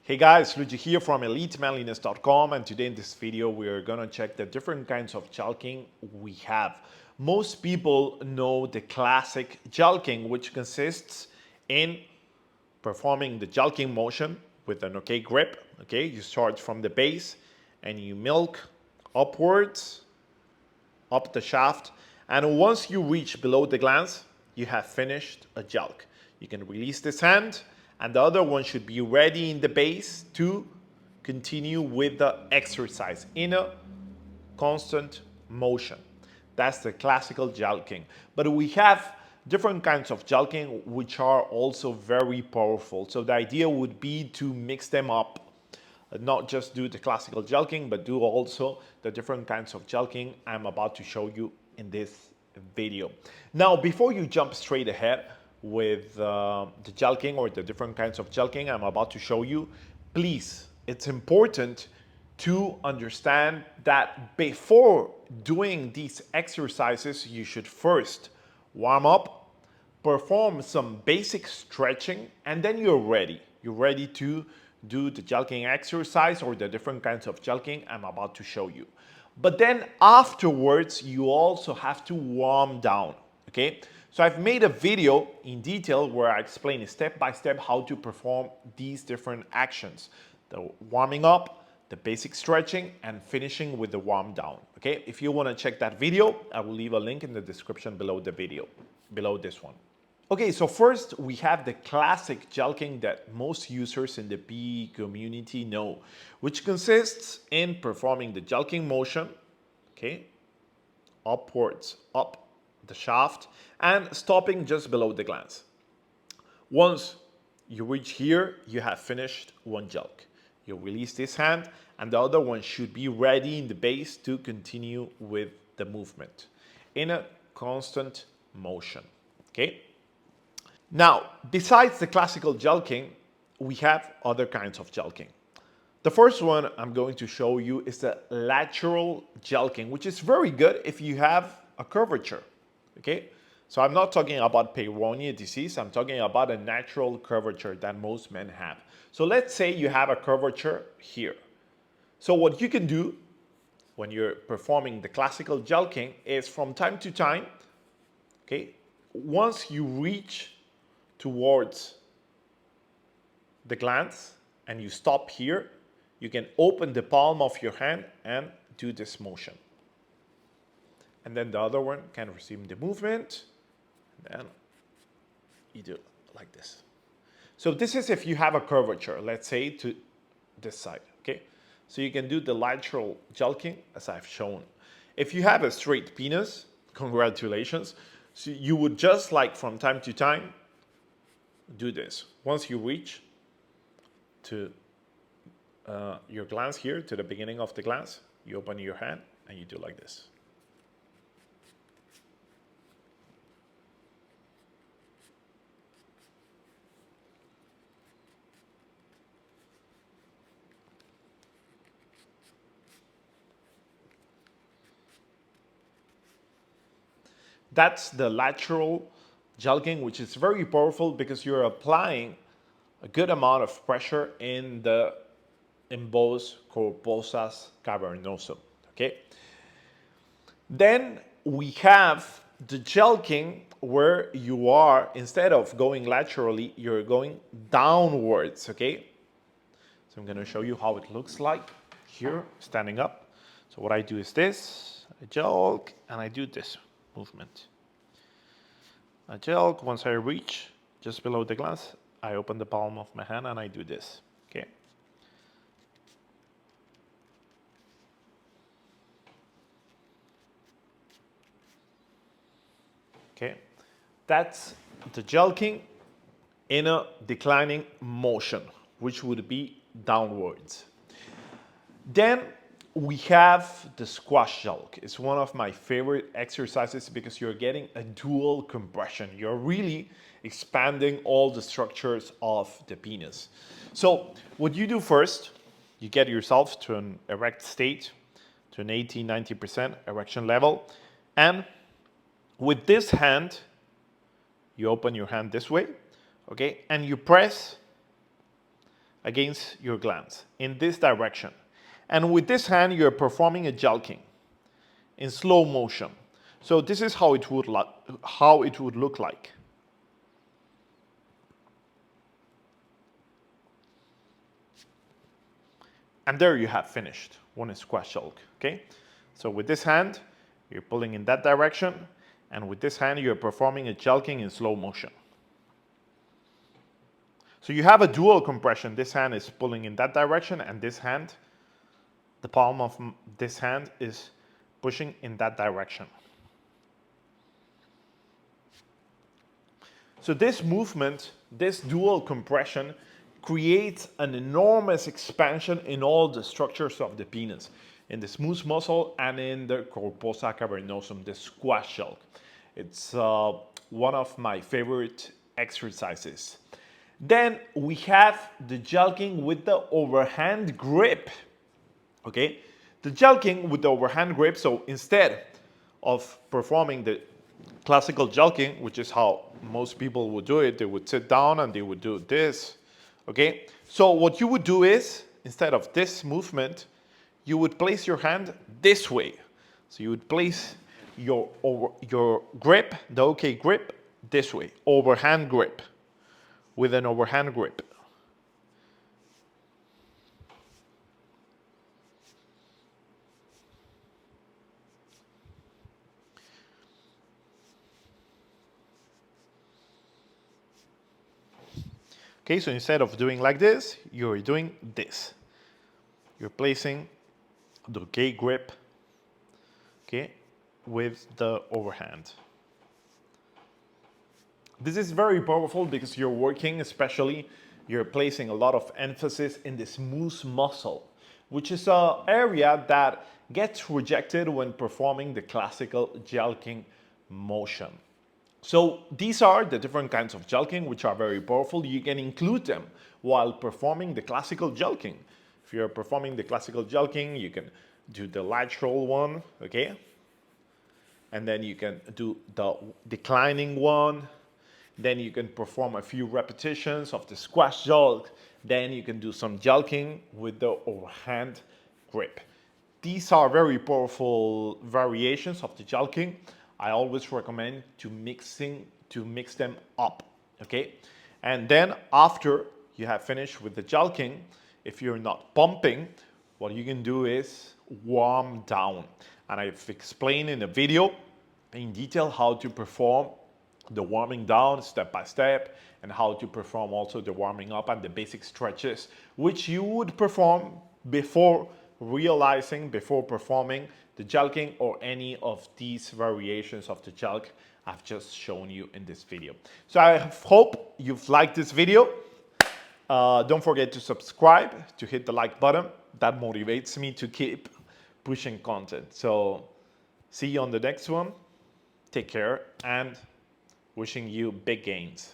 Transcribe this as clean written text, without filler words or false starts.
Hey guys, Luigi here from EliteManliness.com, and today in this video we are going to check the different kinds of jelqing we have. Most people know the classic jelqing, which consists in performing the jelqing motion with an okay grip. Okay, you start from the base and you milk upwards, up the shaft, and once you reach below the glans, you have finished a jelq. You can release this hand, and the other one should be ready in the base to continue with the exercise in a constant motion. That's the classical jelqing. But we have different kinds of jelqing which are also very powerful. So the idea would be to mix them up, not just do the classical jelqing, but do also the different kinds of jelqing I'm about to show you in this video. Now, before you jump straight ahead with the jelqing or the different kinds of jelqing I'm about to show you, please, it's important to understand that before doing these exercises, you should first warm up, perform some basic stretching, and then you're ready. You're ready to do the jelqing exercise or the different kinds of jelqing I'm about to show you. But then afterwards, you also have to warm down, okay? So I've made a video in detail where I explain step by step how to perform these different actions. The warming up, the basic stretching, and finishing with the warm down, okay? If you want to check that video, I will leave a link in the description below the video, below this one. Okay, so first we have the classic jelqing that most users in the PE community know, which consists in performing the jelqing motion, okay, upwards, up the shaft, and stopping just below the glans. Once you reach here, you have finished one jelq. You release this hand, and the other one should be ready in the base to continue with the movement in a constant motion, okay? Now, besides the classical jelqing, we have other kinds of jelqing. The first one I'm going to show you is the lateral jelqing, which is very good if you have a curvature, okay? So I'm not talking about Peyronie disease, I'm talking about a natural curvature that most men have. So let's say you have a curvature here. So what you can do when you're performing the classical jelqing is from time to time, okay, once you reach towards the glans and you stop here, you can open the palm of your hand and do this motion. And then the other one can resume the movement, and then you do it like this. So this is if you have a curvature, let's say to this side, okay? So you can do the lateral jelqing as I've shown. If you have a straight penis, congratulations. So you would just like from time to time do this. Once you reach to your glans here, to the beginning of the glans, you open your hand and you do like this. That's the lateral jelqing, which is very powerful because you're applying a good amount of pressure in the embos corposas cavernosum, okay? Then we have the jelqing where you are, instead of going laterally, you're going downwards, okay? So I'm gonna show you how it looks like here, standing up. So what I do is this, I jelq, and I do this movement. I jelq, once I reach just below the glans, I open the palm of my hand and I do this, okay? Okay, that's the jelqing in a declining motion, which would be downwards. Then we have the squash jelq. It's one of my favorite exercises because you're getting a dual compression. You're really expanding all the structures of the penis. So what you do first, you get yourself to an erect state, to an 80-90% erection level, and with this hand, you open your hand this way, okay, and you press against your glans in this direction. And with this hand, you're performing a Jelqing in slow motion. So this is how it would look like. And there you have finished one squash Jelq, okay? So with this hand, you're pulling in that direction, and with this hand, you're performing a Jelqing in slow motion. So you have a dual compression. This hand is pulling in that direction, and this hand, the palm of this hand is pushing in that direction. So this movement, this dual compression, creates an enormous expansion in all the structures of the penis, in the smooth muscle and in the corposa cavernosum, the squash Jelq. It's one of my favorite exercises. Then we have the Jelqing with the overhand grip. Okay, the Jelqing with the overhand grip. So instead of performing the classical Jelqing, which is how most people would do it, they would sit down and they would do this. Okay, so what you would do is, instead of this movement, you would place your hand this way. So you would place your grip, the OK grip, this way, overhand grip, with an overhand grip. Okay, so instead of doing like this, you're doing this. You're placing the OK grip, okay, with the overhand. This is very powerful because you're working, especially, you're placing a lot of emphasis in the smooth muscle, which is an area that gets rejected when performing the classical Jelqing motion. So these are the different kinds of Jelqing, which are very powerful. You can include them while performing the classical Jelqing. If you're performing the classical Jelqing, you can do the lateral one, okay? And then you can do the declining one. Then you can perform a few repetitions of the squash Jelq. Then you can do some Jelqing with the overhand grip. These are very powerful variations of the Jelqing. I always recommend to mix them up, okay? And then after you have finished with the Jelqing, if you're not pumping, what you can do is warm down. And I've explained in a video in detail how to perform the warming down step by step, and how to perform also the warming up and the basic stretches, which you would perform before performing the Jelqing or any of these variations of the Jelq I've just shown you in this video. So I hope you've liked this video. Don't forget to subscribe, to hit the like button. That motivates me to keep pushing content. So see you on the next one. Take care, and wishing you big gains.